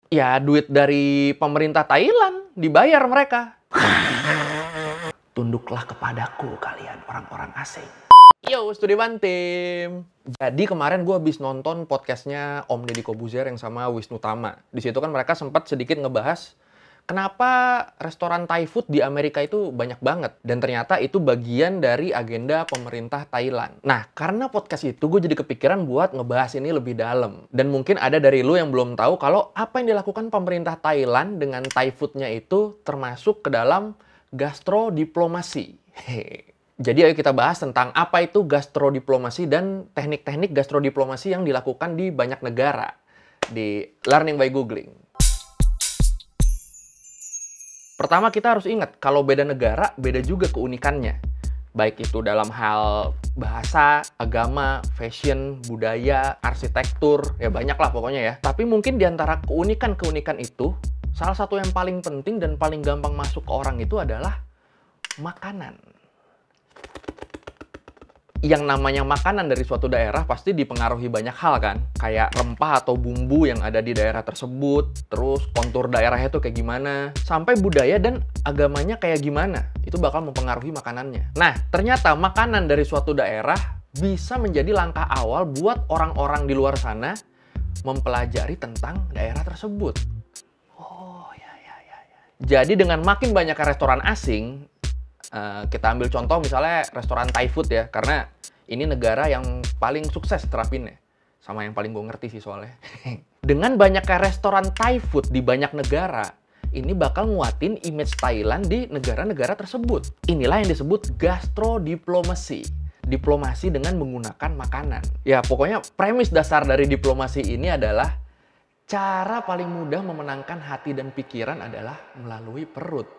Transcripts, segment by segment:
Ya, duit dari pemerintah Thailand, dibayar mereka. Tunduklah kepadaku kalian orang-orang asing. Yo, Studi Bantim. Jadi kemarin gue habis nonton podcastnya Om Deddy Kobuzer yang sama Wisnu Tama. Di situ kan mereka sempat sedikit ngebahas kenapa restoran Thai food di Amerika itu banyak banget. Dan ternyata itu bagian dari agenda pemerintah Thailand. Nah, karena podcast itu gue jadi kepikiran buat ngebahas ini lebih dalam. Dan mungkin ada dari lu yang belum tahu kalau apa yang dilakukan pemerintah Thailand dengan Thai foodnya itu termasuk ke dalam gastrodiplomasi. Jadi ayo kita bahas tentang apa itu gastrodiplomasi dan teknik-teknik gastrodiplomasi yang dilakukan di banyak negara. Di Learning by Googling. Pertama kita harus ingat, kalau beda negara, beda juga keunikannya. Baik itu dalam hal bahasa, agama, fashion, budaya, arsitektur, ya banyak lah pokoknya ya. Tapi mungkin di antara keunikan-keunikan itu, salah satu yang paling penting dan paling gampang masuk ke orang itu adalah makanan. Yang namanya makanan dari suatu daerah pasti dipengaruhi banyak hal kan. Kayak rempah atau bumbu yang ada di daerah tersebut, terus kontur daerahnya tuh kayak gimana, sampai budaya dan agamanya kayak gimana. Itu bakal mempengaruhi makanannya. Nah, ternyata makanan dari suatu daerah bisa menjadi langkah awal buat orang-orang di luar sana mempelajari tentang daerah tersebut. Oh, ya. Jadi dengan makin banyaknya restoran asing, kita ambil contoh misalnya restoran Thai food ya, karena ini negara yang paling sukses terapinnya. Sama yang paling gue ngerti sih soalnya. Dengan banyaknya restoran Thai food di banyak negara, ini bakal nguatin image Thailand di negara-negara tersebut. Inilah yang disebut gastrodiplomasi. Diplomasi dengan menggunakan makanan. Ya pokoknya premis dasar dari diplomasi ini adalah cara paling mudah memenangkan hati dan pikiran adalah melalui perut.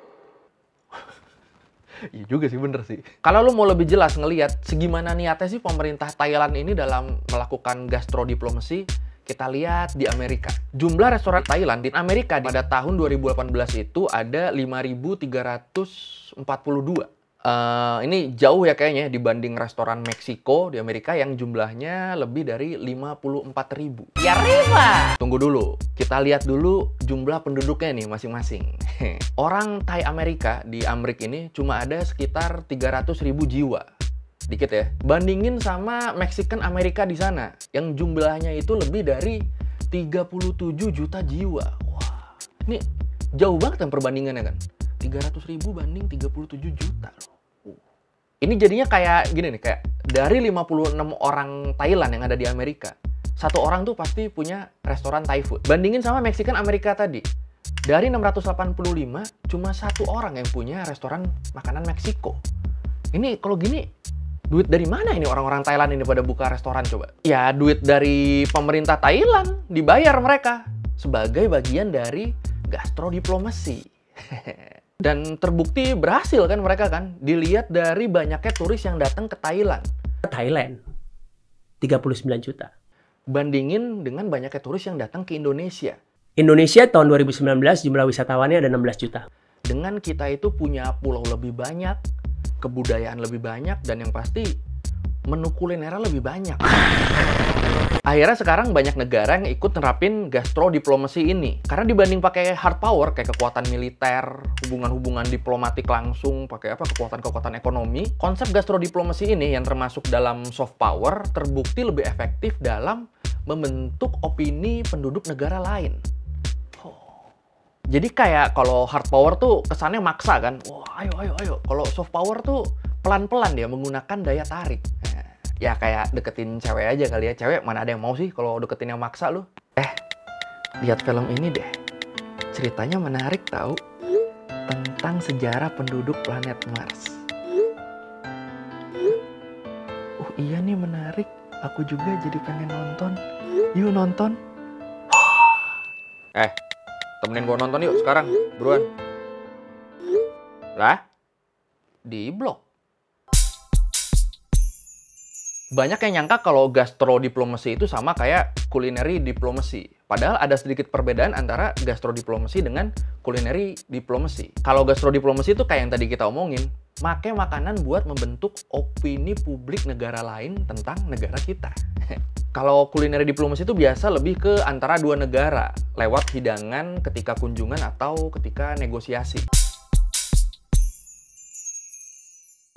Iya juga sih, bener sih. Kalau lu mau lebih jelas ngelihat segimana niatnya sih pemerintah Thailand ini dalam melakukan gastrodiplomasi, kita lihat di Amerika. Jumlah restoran Thailand di Amerika pada tahun 2018 itu ada 5.342. Ini jauh ya kayaknya dibanding restoran Meksiko di Amerika yang jumlahnya lebih dari 54.000. Ya riba! Tunggu dulu, kita lihat dulu jumlah penduduknya nih masing-masing. Orang Thai Amerika di Amrik ini cuma ada sekitar 300.000 jiwa. Dikit ya. Bandingin sama Mexican Amerika di sana yang jumlahnya itu lebih dari 37 juta jiwa. Wah, ini jauh banget yang perbandingannya kan. 300.000 banding 37 juta loh. Ini jadinya kayak gini nih, kayak dari 56 orang Thailand yang ada di Amerika, satu orang tuh pasti punya restoran Thai food. Bandingin sama Mexican Amerika tadi. Dari 685, cuma satu orang yang punya restoran makanan Meksiko. Ini kalau gini, duit dari mana ini orang-orang Thailand ini pada buka restoran coba? Ya, duit dari pemerintah Thailand, dibayar mereka. Sebagai bagian dari gastrodiplomasi. Dan terbukti berhasil kan mereka kan. Dilihat dari banyaknya turis yang datang ke Thailand. Thailand, 39 juta. Bandingin dengan banyaknya turis yang datang ke Indonesia. Indonesia tahun 2019 jumlah wisatawannya ada 16 juta. Dengan kita itu punya pulau lebih banyak, kebudayaan lebih banyak, dan yang pasti menu kulinernya lebih banyak. Akhirnya sekarang banyak negara yang ikut nerapin gastrodiplomasi ini. Karena dibanding pakai hard power, kayak kekuatan militer, hubungan-hubungan diplomatik langsung, pakai apa, kekuatan-kekuatan ekonomi, konsep gastrodiplomasi ini yang termasuk dalam soft power terbukti lebih efektif dalam membentuk opini penduduk negara lain. Jadi kayak kalau hard power tuh kesannya maksa kan. Wah, ayo. Kalau soft power tuh pelan-pelan dia menggunakan daya tarik. Ya kayak deketin cewek aja kali ya. Cewek mana ada yang mau sih kalau deketin yang maksa lu. Lihat film ini deh. Ceritanya menarik tahu. Tentang sejarah penduduk planet Mars. Iya nih menarik. Aku juga jadi pengen nonton. Yuk nonton. Temenin gua nonton yuk sekarang. Buruan. Lah? Di blok. Banyak yang nyangka kalau gastrodiplomasi itu sama kayak culinary diplomasi. Padahal ada sedikit perbedaan antara gastrodiplomasi dengan culinary diplomasi. Kalau gastrodiplomasi itu kayak yang tadi kita omongin, make makanan buat membentuk opini publik negara lain tentang negara kita. Kalau kuliner diplomasi itu biasa lebih ke antara dua negara, lewat hidangan ketika kunjungan atau ketika negosiasi.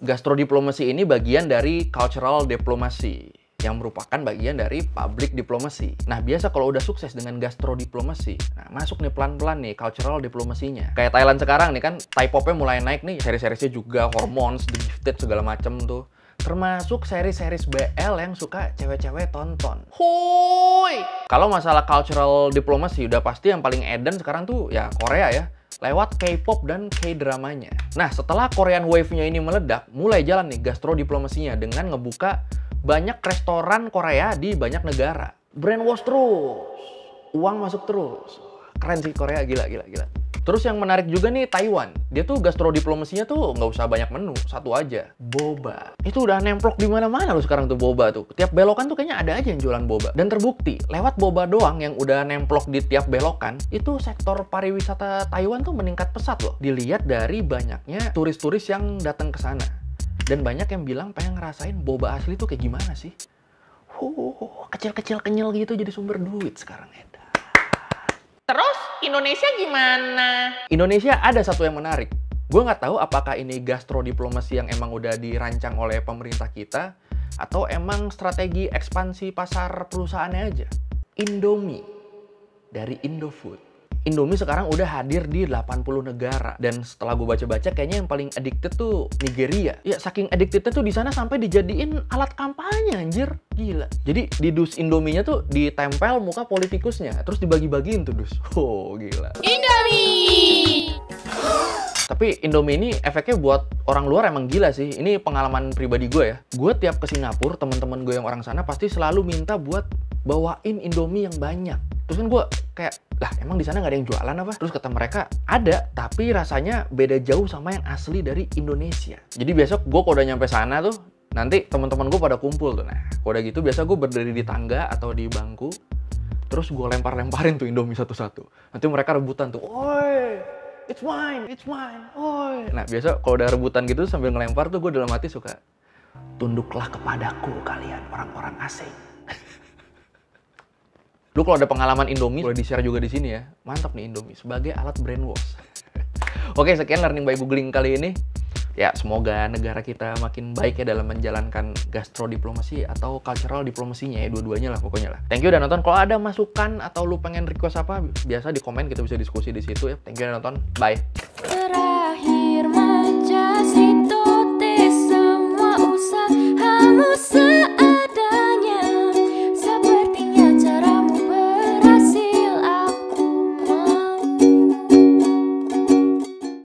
Gastrodiplomasi ini bagian dari cultural diplomacy, yang merupakan bagian dari public diplomacy. Nah, biasa kalau udah sukses dengan gastrodiplomasi, nah masuk nih pelan-pelan nih cultural diplomasinya. Kayak Thailand sekarang nih kan, Thai popnya mulai naik nih, seri-serisnya juga Hormones, The Gifted, segala macem tuh. Termasuk seri-series BL yang suka cewek-cewek tonton. Hoi! Kalau masalah cultural diplomacy, udah pasti yang paling edan sekarang tuh ya Korea ya. Lewat K-pop dan K-dramanya. Nah, setelah Korean Wave-nya ini meledak, mulai jalan nih gastrodiplomasinya dengan ngebuka banyak restoran Korea di banyak negara. Brainwash terus, uang masuk terus. Keren sih Korea, gila. Terus yang menarik juga nih Taiwan. Dia tuh gastrodiplomasinya tuh nggak usah banyak menu, satu aja, boba. Itu udah nemplok di mana-mana loh sekarang tuh boba tuh. Tiap belokan tuh kayaknya ada aja yang jualan boba. Dan terbukti, lewat boba doang yang udah nemplok di tiap belokan, itu sektor pariwisata Taiwan tuh meningkat pesat loh. Dilihat dari banyaknya turis-turis yang datang ke sana. Dan banyak yang bilang pengen ngerasain boba asli tuh kayak gimana sih. Kecil-kecil kenyal gitu jadi sumber duit sekarang Eda. Terus Indonesia gimana? Indonesia ada satu yang menarik. Gue nggak tahu apakah ini gastrodiplomasi yang emang udah dirancang oleh pemerintah kita atau emang strategi ekspansi pasar perusahaannya aja. Indomie dari Indofood. Indomie sekarang udah hadir di 80 negara. Dan setelah gue baca-baca, kayaknya yang paling addicted tuh Nigeria. Ya, saking addictednya tuh di sana sampai dijadiin alat kampanye, anjir. Gila. Jadi di dus Indominya tuh ditempel muka politikusnya. Terus dibagi-bagiin tuh dus. Oh, gila. Indomie! Tapi Indomie ini efeknya buat orang luar emang gila sih. Ini pengalaman pribadi gue ya. Gue tiap ke Singapura, teman-teman gue yang orang sana pasti selalu minta buat bawain Indomie yang banyak. Terus kan gue kayak, lah emang di sana nggak ada yang jualan apa? Terus kata mereka, ada, tapi rasanya beda jauh sama yang asli dari Indonesia. Jadi besok gue kalau udah nyampe sana tuh, nanti teman-teman gue pada kumpul tuh. Nah, kalau udah gitu biasa gue berdiri di tangga atau di bangku, terus gue lempar-lemparin tuh Indomie satu-satu. Nanti mereka rebutan tuh, oi, it's mine, oi. Nah, biasa kalau udah rebutan gitu sambil ngelempar tuh gue dalam hati suka, tunduklah kepadaku kalian orang-orang asing. Lu kalau ada pengalaman Indomie, boleh di-share juga di sini ya. Mantap nih Indomie, sebagai alat brainwash. Oke, sekian Learning by Googling kali ini. Ya, semoga negara kita makin baik ya dalam menjalankan gastrodiplomasi atau cultural diplomasinya ya, dua-duanya lah pokoknya lah. Thank you udah nonton. Kalau ada masukan atau lu pengen request apa, biasa di komen, kita bisa diskusi di situ ya. Thank you udah nonton. Bye. Terakhir semua usah